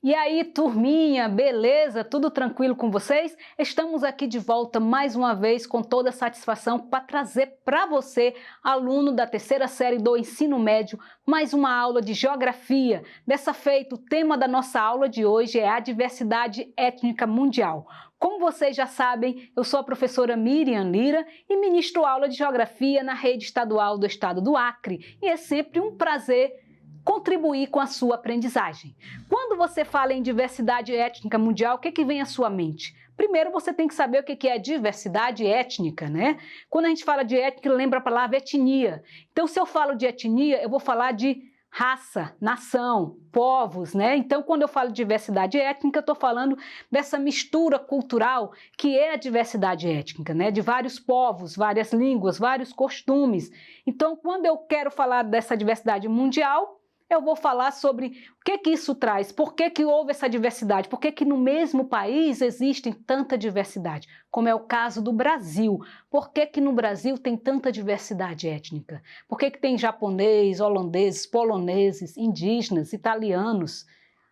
E aí, turminha, beleza? Tudo tranquilo com vocês? Estamos aqui de volta mais uma vez com toda a satisfação para trazer para você, aluno da terceira série do ensino médio, mais uma aula de geografia. Dessa feita, o tema da nossa aula de hoje é a diversidade étnica mundial. Como vocês já sabem, eu sou a professora Miriam Lira e ministro aula de geografia na rede estadual do estado do Acre. E é sempre um prazer contribuir com a sua aprendizagem. Quando você fala em diversidade étnica mundial, o que vem à sua mente? Primeiro, você tem que saber o que é diversidade étnica, né? Quando a gente fala de étnica, lembra a palavra etnia. Então, se eu falo de etnia, eu vou falar de raça, nação, povos, né? Então, quando eu falo de diversidade étnica, eu estou falando dessa mistura cultural que é a diversidade étnica, né? De vários povos, várias línguas, vários costumes. Então, quando eu quero falar dessa diversidade mundial, eu vou falar sobre o que isso traz, por que houve essa diversidade, por que no mesmo país existe tanta diversidade, como é o caso do Brasil. Por que no Brasil tem tanta diversidade étnica? Por que tem japonês, holandeses, poloneses, indígenas, italianos,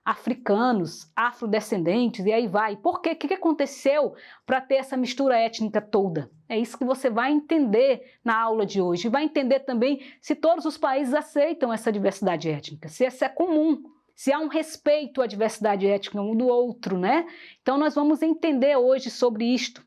africanos, afrodescendentes e aí vai? Por quê? O que aconteceu para ter essa mistura étnica toda? É isso que você vai entender na aula de hoje. Vai entender também se todos os países aceitam essa diversidade étnica, se essa é comum, se há um respeito à diversidade étnica um do outro, né? Então nós vamos entender hoje sobre isto.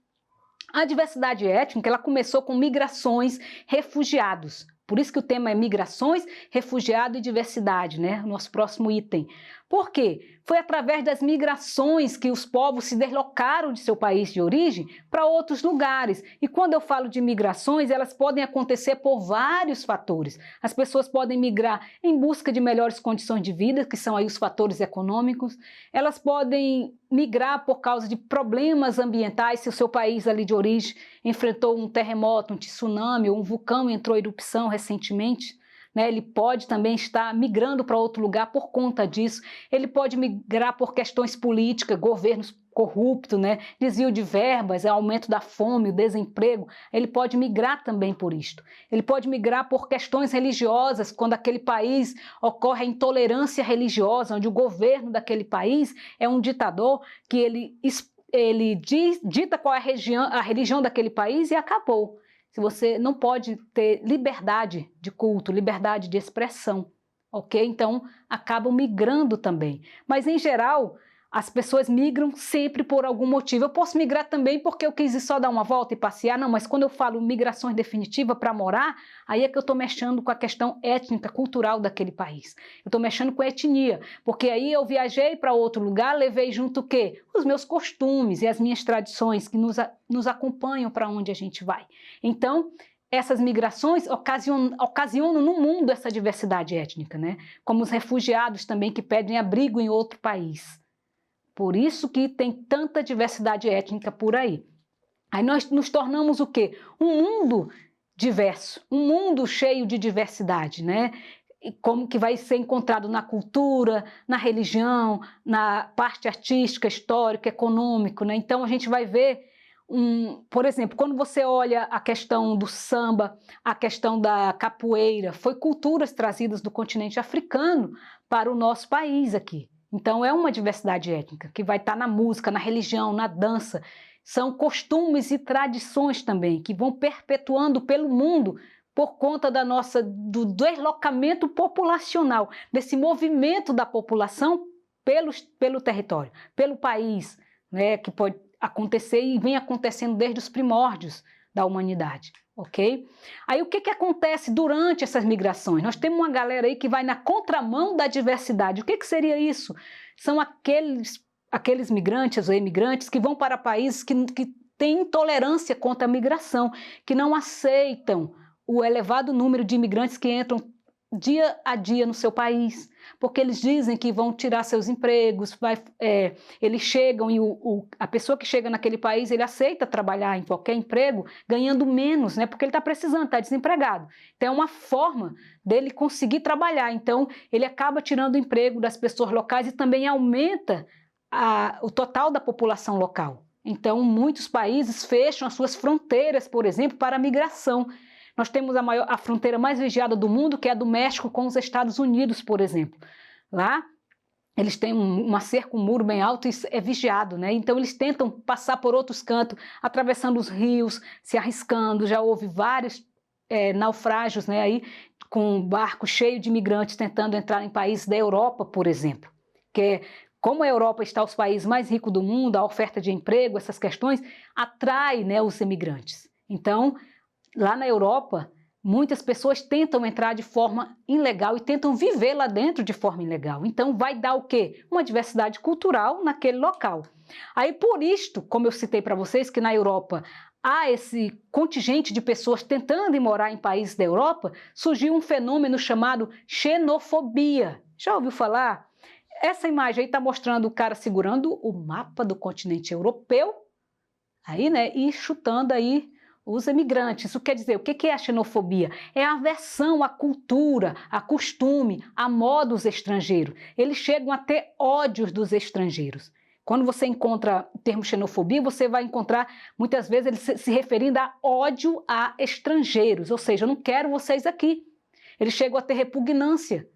A diversidade étnica, ela começou com migrações, refugiados. Por isso que o tema é migrações, refugiado e diversidade, né? Nosso próximo item. Por quê? Foi através das migrações que os povos se deslocaram de seu país de origem para outros lugares. E quando eu falo de migrações, elas podem acontecer por vários fatores. As pessoas podem migrar em busca de melhores condições de vida, que são aí os fatores econômicos. Elas podem migrar por causa de problemas ambientais, se o seu país ali de origem enfrentou um terremoto, um tsunami ou um vulcão entrou em erupção recentemente. Né, ele pode também estar migrando para outro lugar por conta disso. Ele pode migrar por questões políticas, governos corruptos, né, desvio de verbas, aumento da fome, o desemprego. Ele pode migrar também por isto. Ele pode migrar por questões religiosas, quando aquele país ocorre a intolerância religiosa, onde o governo daquele país é um ditador que ele dita qual é a religião daquele país e acabou. Se você não pode ter liberdade de culto, liberdade de expressão, ok? Então, acabam migrando também. Mas, em geral, as pessoas migram sempre por algum motivo. Eu posso migrar também porque eu quis só dar uma volta e passear, não, mas quando eu falo migrações definitivas para morar, aí é que eu estou mexendo com a questão étnica, cultural daquele país. Eu estou mexendo com a etnia, porque aí eu viajei para outro lugar, levei junto o quê? Os meus costumes e as minhas tradições que nos acompanham para onde a gente vai. Então, essas migrações ocasionam no mundo essa diversidade étnica, né? Como os refugiados também que pedem abrigo em outro país. Por isso que tem tanta diversidade étnica por aí. Aí nós nos tornamos o quê? Um mundo diverso, um mundo cheio de diversidade, né? Como que vai ser encontrado na cultura, na religião, na parte artística, histórica, econômica, né? Então a gente vai ver, por exemplo, quando você olha a questão do samba, a questão da capoeira, foi culturas trazidas do continente africano para o nosso país aqui. Então é uma diversidade étnica que vai estar na música, na religião, na dança. São costumes e tradições também que vão perpetuando pelo mundo por conta do deslocamento populacional, desse movimento da população pelo território, pelo país, né, que pode acontecer e vem acontecendo desde os primórdios da humanidade. Ok? Aí o que acontece durante essas migrações? Nós temos uma galera aí que vai na contramão da diversidade. O que seria isso? São aqueles migrantes ou imigrantes que vão para países que têm intolerância contra a migração, que não aceitam o elevado número de imigrantes que entram dia a dia no seu país, porque eles dizem que vão tirar seus empregos, eles chegam e a pessoa que chega naquele país, ele aceita trabalhar em qualquer emprego, ganhando menos, né, porque ele está precisando, está desempregado. Então é uma forma dele conseguir trabalhar, então ele acaba tirando o emprego das pessoas locais e também aumenta o total da população local. Então muitos países fecham as suas fronteiras, por exemplo, para a migração. Nós temos a fronteira mais vigiada do mundo, que é a do México com os Estados Unidos, por exemplo. Lá eles têm uma cerca, um muro bem alto e é vigiado, né? Então eles tentam passar por outros cantos, atravessando os rios, se arriscando. Já houve vários naufrágios, né, aí, com barcos cheios de imigrantes tentando entrar em países da Europa, por exemplo. Como a Europa está os países mais ricos do mundo, a oferta de emprego, essas questões, atrai, né, os imigrantes. Então, lá na Europa, muitas pessoas tentam entrar de forma ilegal e tentam viver lá dentro de forma ilegal. Então vai dar o quê? Uma diversidade cultural naquele local. Aí por isto, como eu citei para vocês, que na Europa há esse contingente de pessoas tentando ir morar em países da Europa, surgiu um fenômeno chamado xenofobia. Já ouviu falar? Essa imagem aí está mostrando o cara segurando o mapa do continente europeu, aí, né, e chutando aí os imigrantes. Isso quer dizer, o que é a xenofobia? É a aversão à cultura, a costume, a modos estrangeiros. Eles chegam a ter ódios dos estrangeiros. Quando você encontra o termo xenofobia, você vai encontrar, muitas vezes, eles se referindo a ódio a estrangeiros, ou seja, eu não quero vocês aqui. Eles chegam a ter repugnância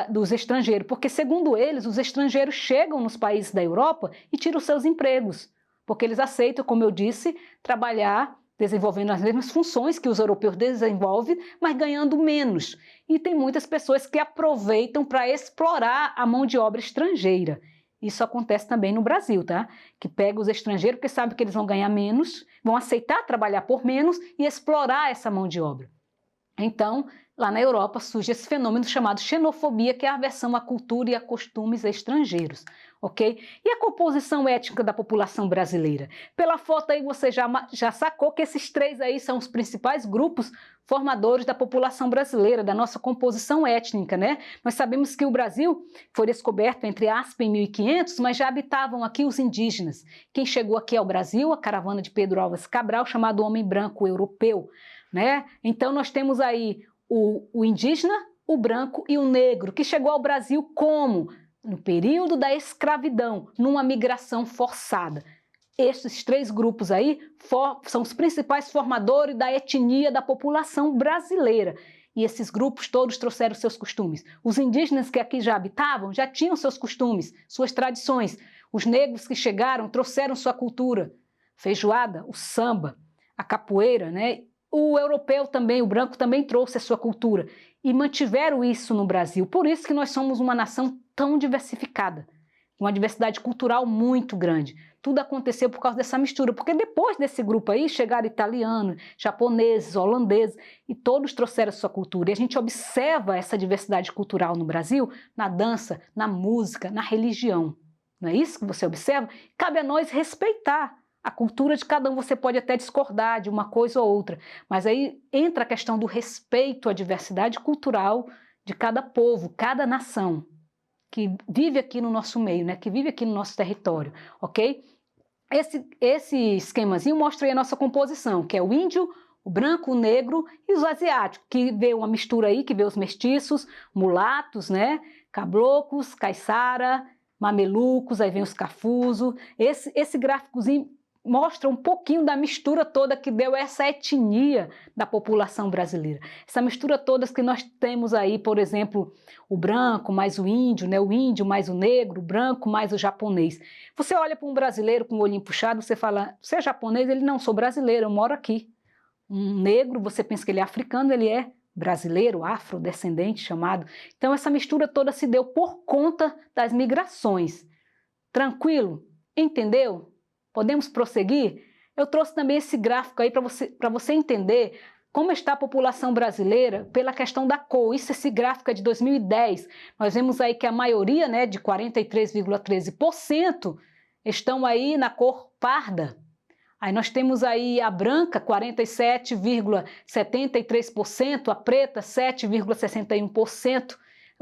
dos estrangeiros, porque, segundo eles, os estrangeiros chegam nos países da Europa e tiram seus empregos, porque eles aceitam, como eu disse, trabalhar desenvolvendo as mesmas funções que os europeus desenvolvem, mas ganhando menos. E tem muitas pessoas que aproveitam para explorar a mão de obra estrangeira. Isso acontece também no Brasil, tá? Que pega os estrangeiros porque sabe que eles vão ganhar menos, vão aceitar trabalhar por menos e explorar essa mão de obra. Então, lá na Europa surge esse fenômeno chamado xenofobia, que é a aversão à cultura e a costumes estrangeiros, ok? E a composição étnica da população brasileira? Pela foto aí você já sacou que esses três aí são os principais grupos formadores da população brasileira, da nossa composição étnica, né? Nós sabemos que o Brasil foi descoberto entre aspas em 1500, mas já habitavam aqui os indígenas. Quem chegou aqui ao Brasil, a caravana de Pedro Álvares Cabral, chamado Homem Branco Europeu, né? Então nós temos aí o indígena, o branco e o negro, que chegou ao Brasil como? No período da escravidão, numa migração forçada. Esses três grupos aí são os principais formadores da etnia da população brasileira. E esses grupos todos trouxeram seus costumes. Os indígenas que aqui já habitavam já tinham seus costumes, suas tradições. Os negros que chegaram trouxeram sua cultura. Feijoada, o samba, a capoeira, né? O europeu também, o branco também trouxe a sua cultura e mantiveram isso no Brasil. Por isso que nós somos uma nação tão diversificada, uma diversidade cultural muito grande. Tudo aconteceu por causa dessa mistura, porque depois desse grupo aí chegaram italianos, japoneses, holandeses e todos trouxeram a sua cultura. E a gente observa essa diversidade cultural no Brasil na dança, na música, na religião. Não é isso que você observa? Cabe a nós respeitar a cultura de cada um. Você pode até discordar de uma coisa ou outra, mas aí entra a questão do respeito à diversidade cultural de cada povo, cada nação que vive aqui no nosso meio, né? Que vive aqui no nosso território, ok? Esse esquemazinho mostra aí a nossa composição, que é o índio, o branco, o negro e os asiáticos, que vê uma mistura aí, que vê os mestiços, mulatos, né? Caboclos, caiçara, mamelucos, aí vem os cafusos. Esse gráficozinho mostra um pouquinho da mistura toda que deu essa etnia da população brasileira. Essa mistura toda que nós temos aí, por exemplo, o branco mais o índio, né? O índio mais o negro, o branco mais o japonês. Você olha para um brasileiro com o olhinho puxado, você fala, você é japonês? Ele não, sou brasileiro, eu moro aqui. Um negro, você pensa que ele é africano, ele é brasileiro, afrodescendente chamado. Então essa mistura toda se deu por conta das migrações. Tranquilo? Entendeu? Podemos prosseguir? Eu trouxe também esse gráfico aí para você entender como está a população brasileira pela questão da cor. Esse gráfico é de 2010. Nós vemos aí que a maioria, né, de 43,13%, estão aí na cor parda. Aí nós temos aí a branca, 47,73%, a preta, 7,61%,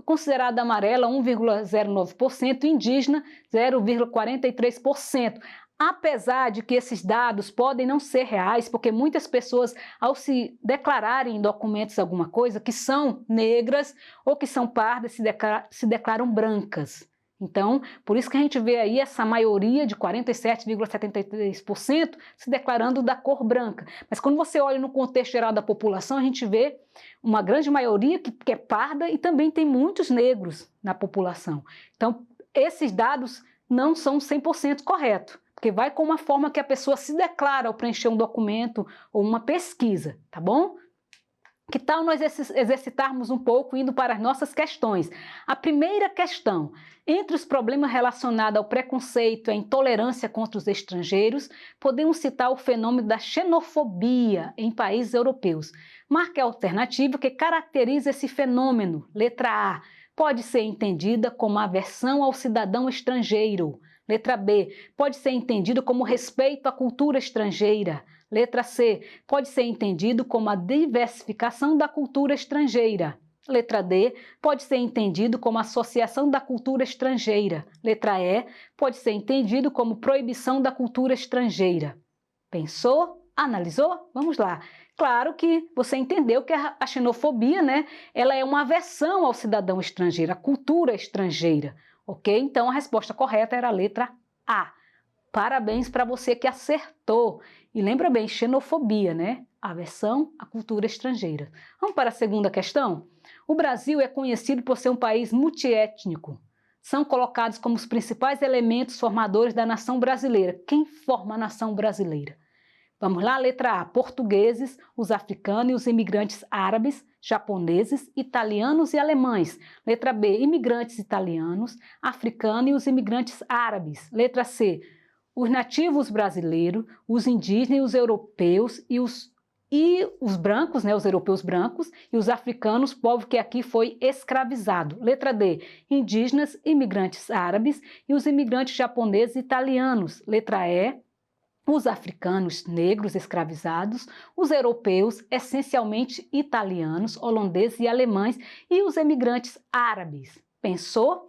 considerada amarela, 1,09%, indígena, 0,43%. Apesar de que esses dados podem não ser reais, porque muitas pessoas, ao se declararem em documentos alguma coisa, que são negras ou que são pardas, se declaram brancas. Então, por isso que a gente vê aí essa maioria de 47,73% se declarando da cor branca. Mas quando você olha no contexto geral da população, a gente vê uma grande maioria que é parda e também tem muitos negros na população. Então, esses dados não são 100% corretos, porque vai com uma forma que a pessoa se declara ao preencher um documento ou uma pesquisa, tá bom? Que tal nós exercitarmos um pouco indo para as nossas questões? A primeira questão, entre os problemas relacionados ao preconceito e à intolerância contra os estrangeiros, podemos citar o fenômeno da xenofobia em países europeus. Marque a alternativa que caracteriza esse fenômeno. Letra A, pode ser entendida como aversão ao cidadão estrangeiro. Letra B, pode ser entendido como respeito à cultura estrangeira. Letra C, pode ser entendido como a diversificação da cultura estrangeira. Letra D, pode ser entendido como associação da cultura estrangeira. Letra E, pode ser entendido como proibição da cultura estrangeira. Pensou? Analisou? Vamos lá. Claro que você entendeu que a xenofobia, né, ela é uma aversão ao cidadão estrangeiro, à cultura estrangeira, ok? Então a resposta correta era a letra A. Parabéns para você que acertou. E lembra bem, xenofobia, né? Aversão à cultura estrangeira. Vamos para a segunda questão? O Brasil é conhecido por ser um país multiétnico. São colocados como os principais elementos formadores da nação brasileira. Quem forma a nação brasileira? Vamos lá, letra A, portugueses, os africanos e os imigrantes árabes, japoneses, italianos e alemães. Letra B, imigrantes italianos, africanos e os imigrantes árabes. Letra C, os nativos brasileiros, os indígenas e os europeus e os brancos, né, os europeus brancos e os africanos, povo que aqui foi escravizado. Letra D, indígenas, imigrantes árabes e os imigrantes japoneses e italianos. Letra E, os africanos negros escravizados, os europeus, essencialmente italianos, holandeses e alemães, e os imigrantes árabes. Pensou?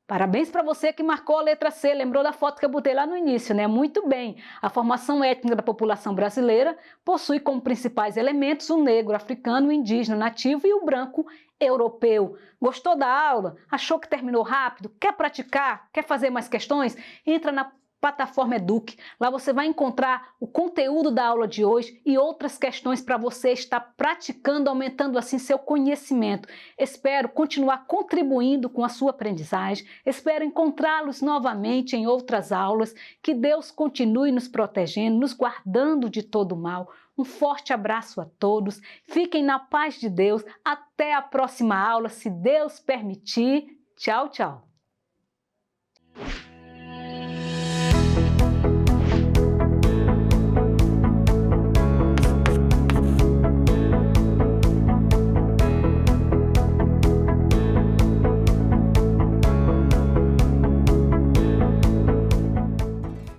Parabéns para você que marcou a letra C, lembrou da foto que eu botei lá no início, né? Muito bem! A formação étnica da população brasileira possui como principais elementos o negro africano, o indígena nativo e o branco europeu. Gostou da aula? Achou que terminou rápido? Quer praticar? Quer fazer mais questões? Entra na plataforma Eduque. Lá você vai encontrar o conteúdo da aula de hoje e outras questões para você estar praticando, aumentando assim seu conhecimento. Espero continuar contribuindo com a sua aprendizagem. Espero encontrá-los novamente em outras aulas. Que Deus continue nos protegendo, nos guardando de todo mal. Um forte abraço a todos. Fiquem na paz de Deus. Até a próxima aula, se Deus permitir. Tchau, tchau.